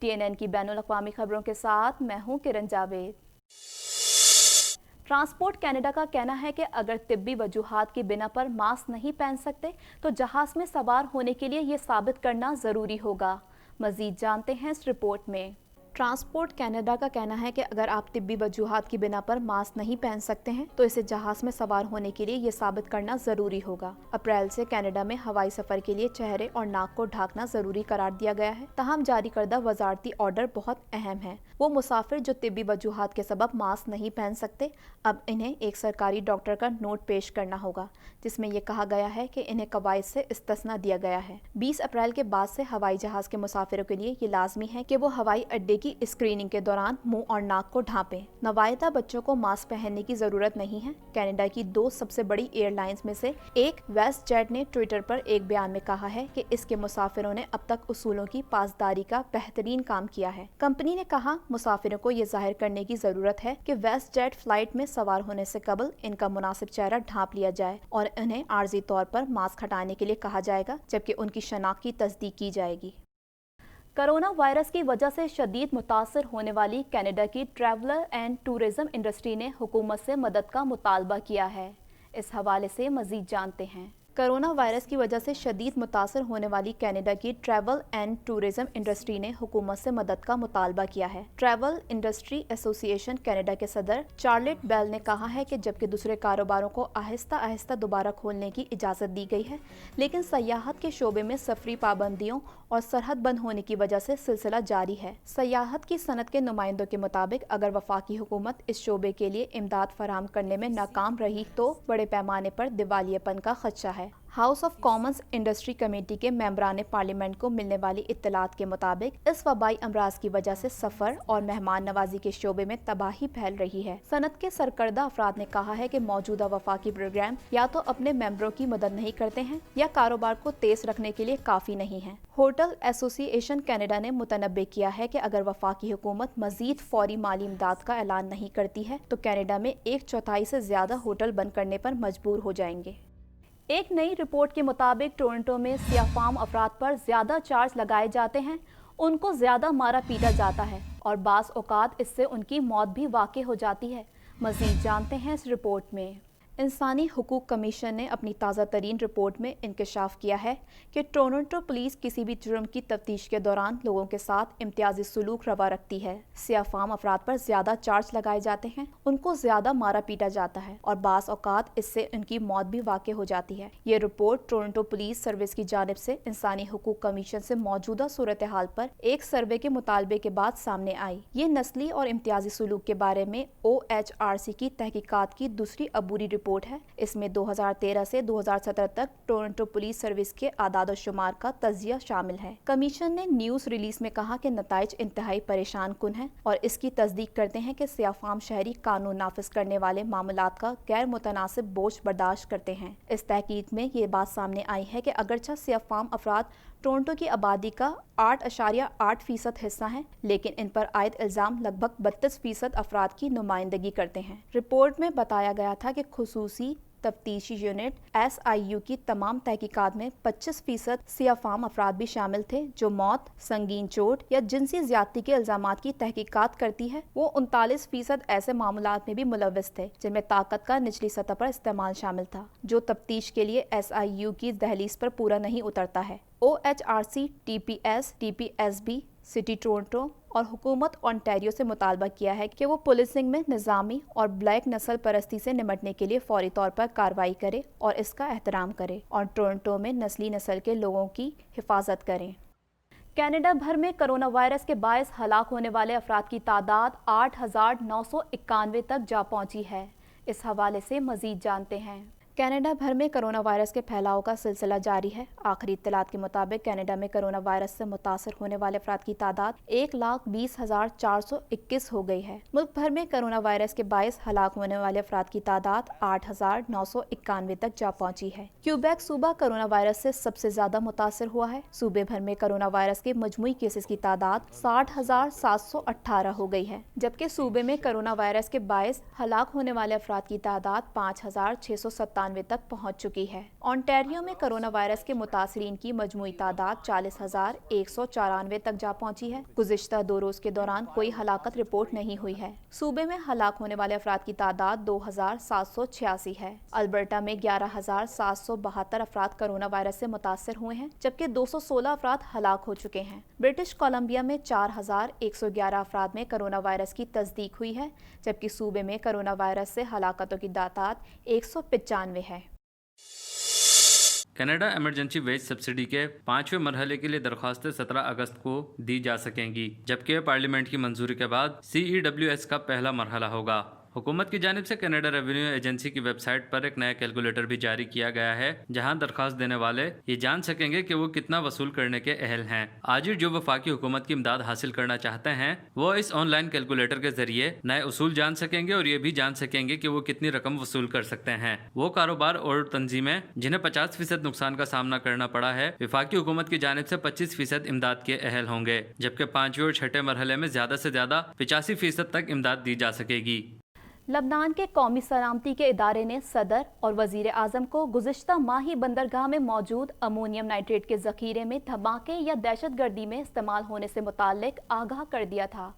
TNN की बैनुल-अक़वामी खबरों के साथ मैं हूं किरण जावेद। ट्रांसपोर्ट कनाडा का कहना है कि अगर तिब्बी वजूहात की बिना पर मास्क नहीं पहन सकते तो जहाज में सवार होने के लिए ये साबित करना ज़रूरी होगा। मज़ीद जानते हैं इस रिपोर्ट में। ट्रांसपोर्ट कनाडा का कहना है कि अगर आप तिब्बी वजूहात की बिना पर मास्क नहीं पहन सकते हैं तो इसे जहाज में सवार होने के लिए ये साबित करना जरूरी होगा। अप्रैल से कनाडा में हवाई सफर के लिए चेहरे और नाक को ढकना जरूरी करार दिया गया है। तहम जारी करदा वजारती ऑर्डर बहुत अहम है। वो मुसाफिर जो तिब्बी वजूहात के सबब मास्क नहीं पहन सकते, अब इन्हें एक सरकारी डॉक्टर का नोट पेश करना होगा जिसमें यह कहा गया है कि इन्हें कवायद से इस्तिस्ना दिया गया है। 20 अप्रैल के बाद से हवाई जहाज के मुसाफिरों के लिए ये लाजमी है कि वो हवाई अड्डे की स्क्रीनिंग के दौरान मुंह और नाक को ढांपें। नवायदा बच्चों को मास्क पहनने की जरूरत नहीं है। कनाडा की 2 सबसे बड़ी एयरलाइंस में से एक वेस्ट जेट ने ट्विटर पर एक बयान में कहा है कि इसके मुसाफिरों ने अब तक उसूलों की पासदारी का बेहतरीन काम किया है। कंपनी ने कहा, मुसाफिरों को ये जाहिर करने की जरूरत है कि वेस्ट जेट फ्लाइट में सवार होने से कबल इनका मुनासिब चेहरा ढांप लिया जाए और इन्हें आर्जी तौर पर मास्क हटाने के लिए कहा जाएगा, जबकि उनकी शनाख्त की तस्दीक की जाएगी। कोरोना वायरस की वजह से शदीद मुतासर होने वाली कनाडा की ट्रैवलर एंड टूरिज्म इंडस्ट्री ने हुकूमत से मदद का मुतालबा किया है। इस हवाले से मजीद जानते हैं। कोरोना वायरस की वजह से शदीद मुतासर होने वाली कनाडा की ट्रैवल एंड टूरिज्म इंडस्ट्री ने हुकूमत से मदद का मुतालबा किया है। ट्रैवल इंडस्ट्री एसोसिएशन कनाडा के सदर चार्लेट बेल ने कहा है कि जबकि दूसरे कारोबारों को आहिस्ता आहिस्ता दोबारा खोलने की इजाज़त दी गई है, लेकिन सयाहत के शोबे में सफरी पाबंदियों और सरहद बंद होने की वजह से सिलसिला जारी है। सयाहत की सनत के नुमाइंदों के मुताबिक अगर वफाकी हुकूमत इस शोबे के लिए इमदाद फराहम करने में नाकाम रही तो बड़े पैमाने पर दिवालियापन का खदशा है। House of Commons industry committee के मेंबरान पार्लियामेंट को मिलने वाली इत्तलात के मुताबिक इस वबाई अमराज की वजह से सफर और मेहमान नवाजी के शोबे में तबाही फैल रही है। सनत के सरकर्दा अफराद ने कहा है कि मौजूदा वफाकी प्रोग्राम या तो अपने मेंबरों की मदद नहीं करते हैं या कारोबार को तेज रखने के लिए काफी नहीं है। होटल एसोसिएशन कनाडा ने मुतनब्बे किया है कि अगर वफाकी हुकूमत मजीद फौरी माली इमदाद का ऐलान नहीं करती है तो कनाडा में 1/4 से ज्यादा होटल बंद करने पर मजबूर हो जाएंगे। एक नई रिपोर्ट के मुताबिक टोरंटो में सियाफाम अफराद पर ज़्यादा चार्ज लगाए जाते हैं, उनको ज़्यादा मारा पीटा जाता है और बाज़ औक़ात इससे उनकी मौत भी वाक़ई हो जाती है। मज़ीद जानते हैं इस रिपोर्ट में। इंसानी हुकूक कमीशन ने अपनी ताज़ा तरीन रिपोर्ट में इंकशाफ किया है कि टोरंटो पुलिस किसी भी जुर्म की तफ्तीश के दौरान लोगों के साथ इम्तियाजी सलूक रवा रखती है। सियाफाम अफराद पर ज़्यादा चार्ज लगाए जाते हैं, उनको ज़्यादा मारा पीटा जाता है और बाज़ औक़ात इससे उनकी मौत भी वाक़ई हो जाती है। ये रिपोर्ट टोरंटो पुलिस सर्विस की जानिब से इंसानी हुकूक कमीशन से मौजूदा सूरत हाल पर एक सर्वे के मुतालबे के बाद सामने आई। ये नस्ली और इम्तियाजी सलूक के बारे में OHRC की तहकीकात की दूसरी अबूरी रिपोर्ट है। इसमें 2013 से 2017 तक टोरंटो पुलिस सर्विस के आदाद शुमार का तजिया शामिल है। कमीशन ने न्यूज़ रिलीज में कहा कि नताइज इंतहाई परेशान कुन है और इसकी तस्दीक करते हैं कि सियाफाम शहरी कानून नाफिज करने वाले मामलात का गैर मुतनासिब बोझ बर्दाश्त करते हैं। इस तहकीक में ये बात सामने आई है कि अगरचा सियाफाम अफराद टोरंटो की आबादी का 8.8% हिस्सा हैं, लेकिन इन पर आयद इल्ज़ाम लगभग 32% अफराद की नुमाइंदगी करते हैं। रिपोर्ट में बताया गया था कि खुसूसी तफ्तीशी यूनिट SIU की तमाम तहकीकात में 25% सियाफाम अफराद भी शामिल थे जो मौत, संगीन चोट या जिनसी ज्यादती के इल्जामात की तहकीकात करती है। वो 39% ऐसे मामलात में भी मुलव्वस थे जिनमें ताकत का निचली सतह पर इस्तेमाल शामिल था, जो तफ्तीश के लिए SIU की दहलीज पर पूरा नहीं उतरता है। OHRC, TPS, TPSB, city Toronto और हुकूमत ओंटारियो से मुतालबा किया है कि वो पुलिसिंग में निज़ामी और ब्लैक नस्ल परस्ती से निमटने के लिए फौरी तौर पर कार्रवाई करे और इसका एहतराम करे और टोरंटो में नस्ली नस्ल के लोगों की हिफाजत करें। कनाडा भर में कोरोना वायरस के बायस हलाक होने वाले अफराद की तादाद 8,991 तक जा पहुंची है। इस हवाले से मजीद जानते हैं। कनाडा भर में कोरोना वायरस के फैलाव का सिलसिला जारी है। आखिरी इत्तलात के मुताबिक कनाडा में कोरोना वायरस से मुतासर होने वाले अफराद की तादाद 1,20,421 हो गई है। मुल्क भर में कोरोना वायरस के बायस हलाक होने वाले अफराद की तादाद 8,991 तक जा पहुंची है। क्यूबेक सूबा कोरोना वायरस से सबसे ज्यादा मुतासर हुआ है। सूबे भर में कोरोना वायरस के मजमूई केसेस की तादाद 60,718 हो गई है, जबकि सूबे में कोरोना वायरस के बायस हलाक होने वाले अफराद की तादाद 5,697 95 तक पहुंच चुकी है। ओंटारियो में कोरोना वायरस के मुतासरीन की मजमूई तादाद 40,194 तक जा पहुंची है। गुज़िश्ता 2 रोज के दौरान कोई हलाकत रिपोर्ट नहीं हुई है। सूबे में हलाक होने वाले अफराद की तादाद 2,786 है। अल्बर्टा में 11,772 अफराद कोरोना वायरस से मुतासर हुए हैं, जबकि 216 अफराद हलाक हो चुके हैं। ब्रिटिश कोलंबिया में 4,111 अफराद में कोरोना वायरस की तस्दीक हुई है, जबकि सूबे में कोरोना वायरस से हलाकतों की तादाद 195 है। कनाडा इमरजेंसी वेज सब्सिडी के 5वें मरहले के लिए दरख्वास्तें 17 अगस्त को दी जा सकेंगी, जबकि पार्लियामेंट की मंजूरी के बाद CEWS का पहला मरहला होगा। हुकूमत की जानिब से कनाडा रेवेन्यू एजेंसी की वेबसाइट पर एक नया कैलकुलेटर भी जारी किया गया है, जहां दरख्वास्त देने वाले ये जान सकेंगे कि वो कितना वसूल करने के अहल हैं। आज जो वफाकी हुकूमत की इमदाद हासिल करना चाहते हैं वो इस ऑनलाइन कैलकुलेटर के जरिए नए उसूल जान सकेंगे और ये भी जान सकेंगे कि वो कितनी रकम वसूल कर सकते हैं। वो कारोबार और तंजीमें जिन्हें 50% नुकसान का सामना करना पड़ा है, वफाकी हुकूमत की जानिब से 25% इमदाद के अहल होंगे, जबकि 5वें और 6ठे मरहले में ज्यादा से ज्यादा 85% तक इमदाद दी जा सकेगी। लबनान के कौमी सलामती के इदारे ने सदर और वजीर आजम को गुज़िश्ता माह ही बंदरगाह में मौजूद अमोनियम नाइट्रेट के ज़ख़ीरे में धमाके या दहशतगर्दी में इस्तेमाल होने से मुताल्लिक आगाह कर दिया था।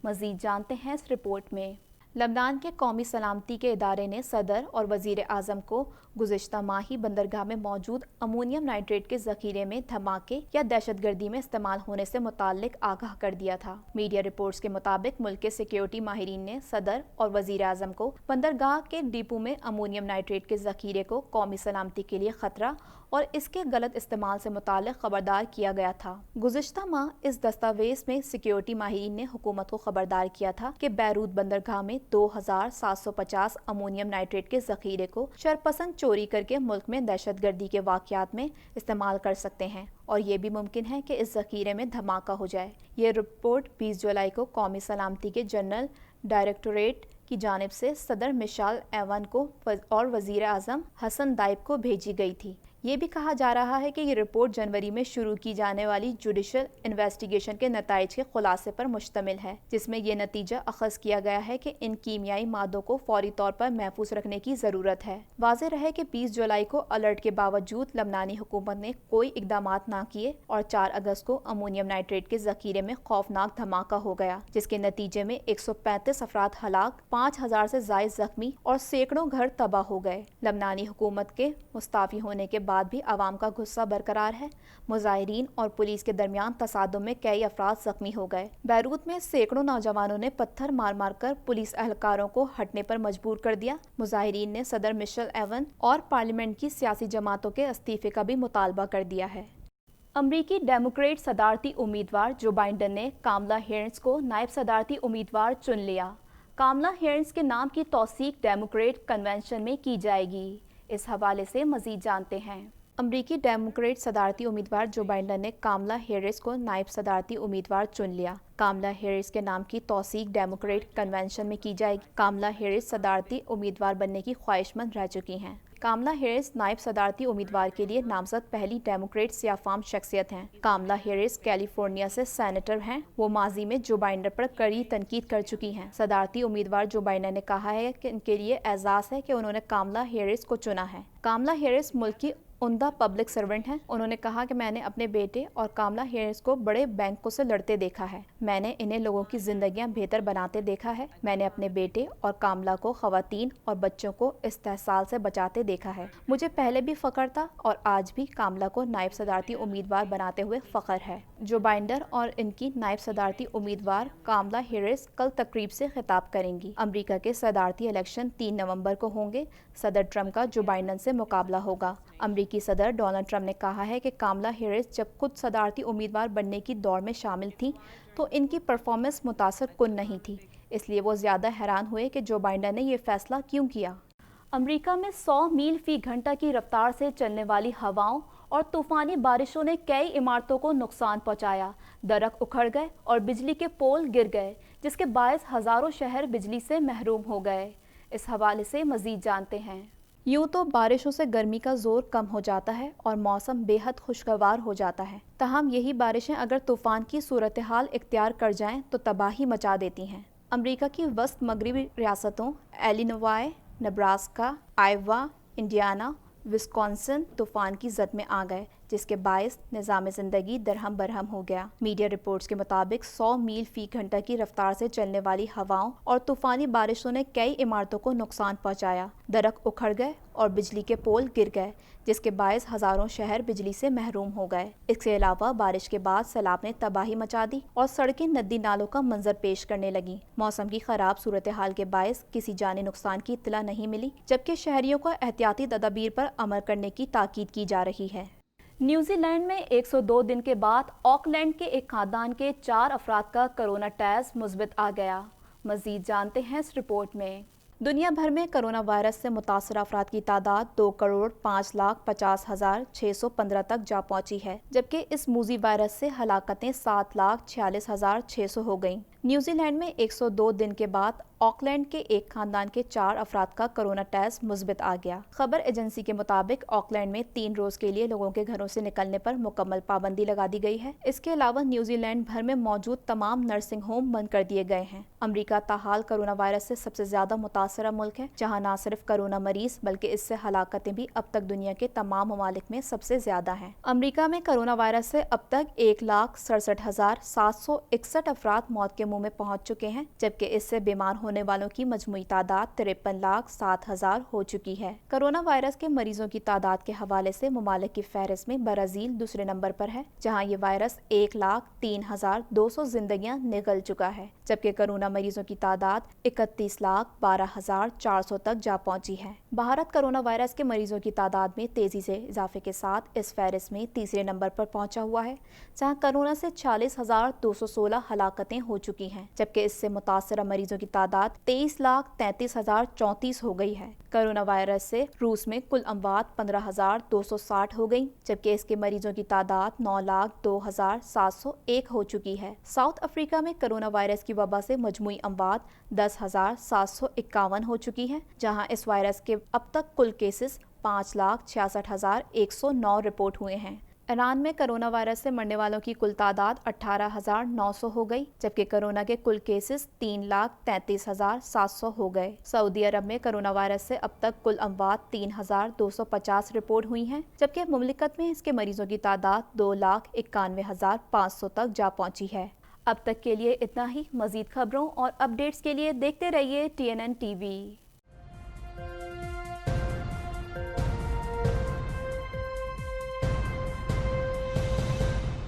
मज़ीद जानते हैं इस रिपोर्ट में। लबनान के कौमी सलामती के इदारे ने सदर और वजीर आजम को गुज़िश्ता माह ही बंदरगाह में मौजूद अमोनियम नाइट्रेट के ज़ख़ीरे में धमाके या दहशतगर्दी में इस्तेमाल होने से मुताल्लिक आगाह कर दिया था। मीडिया रिपोर्ट्स के मुताबिक मुल्क के सिक्योरिटी माहिरीन ने सदर और वजीर आजम को बंदरगाह के डिपो में अमोनियम नाइट्रेट के ज़ख़ीरे को कौमी सलामती के लिए खतरा और इसके गलत इस्तेमाल से मुताल्लिक खबरदार किया गया था। गुज़िश्ता माह इस दस्तावेज में सिक्योरिटी माहिरीन ने हुकूमत को खबरदार किया था कि बैरूत बंदरगाह में 2,750 अमोनियम नाइट्रेट के ज़ख़ीरे को शरपसंद चोरी करके मुल्क में दहशतगर्दी के वाक़यात में इस्तेमाल कर सकते हैं और ये भी मुमकिन है कि इस ज़ख़ीरे में धमाका हो जाए। ये रिपोर्ट 20 जुलाई को कौमी सलामती के जनरल डायरेक्टोरेट की जानिब से सदर मिशेल एवन को और वज़ीर आज़म हसन दाइब को भेजी गई थी। ये भी कहा जा रहा है कि ये रिपोर्ट जनवरी में शुरू की जाने वाली जुडिशल इन्वेस्टिगेशन के नताइज के खुलासे पर मुश्तमिल है, जिसमें यह नतीजा अखज़ किया गया है कि इन कीमियाई मादों को फौरी तौर पर महफूज रखने की ज़रूरत है। वाज़ेह रहे कि 20 जुलाई को अलर्ट के बावजूद लबनानी हुकूमत ने कोई इकदाम ना किए और 4 अगस्त को अमोनियम नाइट्रेट के ज़ख़ीरे में खौफनाक धमाका हो गया, जिसके नतीजे में 135 अफराद हलाक, 5,000 से ज़ायद ज़ख्मी और सैकड़ों घर तबाह हो गए। लबनानी हुकूमत के मुस्ताफ़ी होने के बाद भी आवाम का गुस्सा बरकरार है। मुजाहिरीन और पुलिस के दरमियान तसादुम में कई अफराद जख्मी हो गए। बैरूत में सैकड़ों नौजवानों ने पत्थर मार मार कर पुलिस एहलकारों को हटने पर मजबूर कर दिया। मुजाहिरीन ने सदर मिशेल एवन और पार्लियामेंट की सियासी जमातों के इस्तीफे का भी मुतालबा कर दिया है। अमरीकी डेमोक्रेट सदारती उम्मीदवार जो बाइडेन ने कामला हैरिस को नायब सदारती उम्मीदवार चुन लिया। कामला हैरिस के नाम की तौसीक डेमोक्रेट कन्वेंशन में की जाएगी। इस हवाले से मजीद जानते हैं। अमरीकी डेमोक्रेट सदारती उम्मीदवार जो बाइडेन ने कामला हैरिस को नायब सदारती उम्मीदवार चुन लिया। कामला हैरिस के नाम की तौसीक डेमोक्रेट कन्वेंशन में की जाएगी। कामला हैरिस सदारती उम्मीदवार बनने की ख्वाहिशमंद रह चुकी हैं। कामला हैरिस नायब सदारती उम्मीदवार के लिए नामजद पहली डेमोक्रेट सियाफाम शख्सियत हैं। कामला हैरिस कैलिफोर्निया से सेनेटर हैं। वो माजी में जो बाइडेन पर कड़ी तनकीद कर चुकी हैं। सदारती उम्मीदवार जो बाइडेन ने कहा है कि इनके लिए एजाज़ है कि उन्होंने कामला हैरिस को चुना है। कामला हैरिस मुल्क की उम्दा पब्लिक सर्वेंट हैं। उन्होंने कहा कि मैंने अपने बेटे और कामला हैरिस को बड़े बैंकों से लड़ते देखा है। मैंने इन्हें लोगों की जिंदगियां बेहतर बनाते देखा है। मैंने अपने बेटे और कामला को खवातीन और बच्चों को इस्तेहसाल से बचाते देखा है। मुझे पहले भी फ़ख्र था और आज भी कामला को नायब सदारती उम्मीदवार बनाते हुए फ़ख्र है। जो बाइडेन और इनकी नायब सदारती उम्मीदवार कामला हैरिस कल तकरीब से खिताब करेंगी। अमरीका के सदारती इलेक्शन 3 नवंबर को होंगे। सदर ट्रंप का जो बाइडेन से मुकाबला होगा। अमरीकी सदर डोनाल्ड ट्रंप ने कहा है कि कामला हैरिस जब खुद सदारती उम्मीदवार बनने की दौड़ में शामिल थी तो इनकी परफॉर्मेंस मुतासर कुन नहीं थी, इसलिए वो ज़्यादा हैरान हुए कि जो बाइडेन ने ये फैसला क्यों किया। अमरीका में 100 मील फी घंटा की रफ्तार से चलने वाली हवाओं और तूफानी बारिशों ने कई इमारतों को नुकसान पहुंचाया। दरख्त उखड़ गए और बिजली के पोल गिर गए, जिसके बायस हज़ारों शहर बिजली से महरूम हो गए। इस हवाले से मज़ीद जानते हैं। यूँ तो बारिशों से गर्मी का जोर कम हो जाता है और मौसम बेहद खुशगवार हो जाता है, तहम यही बारिशें अगर तूफ़ान की सूरत हाल इख्तियार कर जाएं तो तबाही मचा देती हैं। अमरीका की वस्त मगरबी रियासतों Illinois, Nebraska, Iowa, Indiana Wisconsin طوفان کی زد میں آ گئے، جس کے باعث نظام زندگی درہم برہم ہو گیا۔ میڈیا رپورٹس کے مطابق 100 میل فی گھنٹہ کی رفتار سے چلنے والی ہواؤں اور طوفانی بارشوں نے کئی عمارتوں کو نقصان پہنچایا، درخت اکھڑ گئے اور بجلی کے پول گر گئے، جس کے باعث ہزاروں شہر بجلی سے محروم ہو گئے۔ اس کے علاوہ بارش کے بعد سیلاب نے تباہی مچا دی اور سڑکیں ندی نالوں کا منظر پیش کرنے لگیں۔ موسم کی خراب صورتحال کے باعث کسی جانی نقصان کی اطلاع نہیں ملی، جبکہ شہریوں کو احتیاطی تدابیر پر عمل کرنے کی تاکید کی جا رہی ہے۔ نیوزی لینڈ میں 102 دن کے بعد آکلینڈ کے ایک خاندان کے 4 افراد کا کرونا ٹیسٹ مثبت آ گیا۔ مزید جانتے ہیں اس رپورٹ میں۔ دنیا بھر میں کرونا وائرس سے متاثرہ افراد کی تعداد 2,05,50,615 تک جا پہنچی ہے، جبکہ اس موذی وائرس سے ہلاکتیں 7,46,600 ہو گئیں۔ نیوزی لینڈ میں 102 دن کے بعد آکلینڈ کے ایک خاندان کے 4 افراد کا کرونا ٹیسٹ مثبت آ گیا۔ خبر ایجنسی کے مطابق آکلینڈ میں 3 روز کے لیے لوگوں کے گھروں سے نکلنے پر مکمل پابندی لگا دی گئی ہے۔ اس کے علاوہ نیوزی لینڈ بھر میں موجود تمام نرسنگ ہوم بند کر دیے گئے ہیں۔ امریکہ تاحال کرونا وائرس سے سب سے زیادہ متاثرہ ملک ہے، جہاں نہ صرف کرونا مریض بلکہ اس سے ہلاکتیں بھی اب تک دنیا کے تمام ممالک میں سب سے زیادہ ہیں۔ امریکہ میں کرونا وائرس سے اب تک 1,67,761 افراد موت کے منہ میں پہنچ چکے ہیں، جبکہ اس سے بیمار ہونے والوں کی مجموعی تعداد 53,07,000 ہو چکی ہے۔ کرونا وائرس کے مریضوں کی تعداد کے حوالے سے ممالک کی فہرست میں برازیل دوسرے نمبر پر ہے، جہاں یہ وائرس 1,03,200 زندگیاں نگل چکا ہے، جبکہ کرونا مریضوں کی تعداد 31,12,400 تک جا پہنچی ہے۔ بھارت کرونا وائرس کے مریضوں کی تعداد میں تیزی سے اضافے کے ساتھ اس فہرست میں تیسرے نمبر پر پہنچا ہوا ہے، جہاں کرونا سے 40,216 ہلاکتیں ہو چکی ہیں، جبکہ اس سے متاثرہ مریضوں کی تعداد 23,33,034 ہو گئی ہے۔ کرونا وائرس سے روس میں کل اموات 15,260 ہو گئی، جبکہ اس کے مریضوں کی تعداد 9,02,701 ہو چکی ہے۔ ساؤتھ افریقہ میں کرونا وائرس کی وبا سے مجموعی اموات 10,751 ہو چکی ہے، جہاں اس وائرس کے اب تک کل کیسز 5,66,109 رپورٹ ہوئے ہیں۔ ایران میں کرونا وائرس سے مرنے والوں کی کل تعداد 18,900 ہو گئی، جبکہ کرونا کے کل کیسز 3,33,700 ہو گئے۔ سعودی عرب میں کرونا وائرس سے اب تک کل اموات 3,250 رپورٹ ہوئی ہیں، جبکہ مملکت میں اس کے مریضوں کی تعداد 2,91,500 تک جا پہنچی ہے۔ اب تک کے لیے اتنا ہی۔ مزید خبروں اور اپڈیٹس کے لیے دیکھتے رہیے TNN TV۔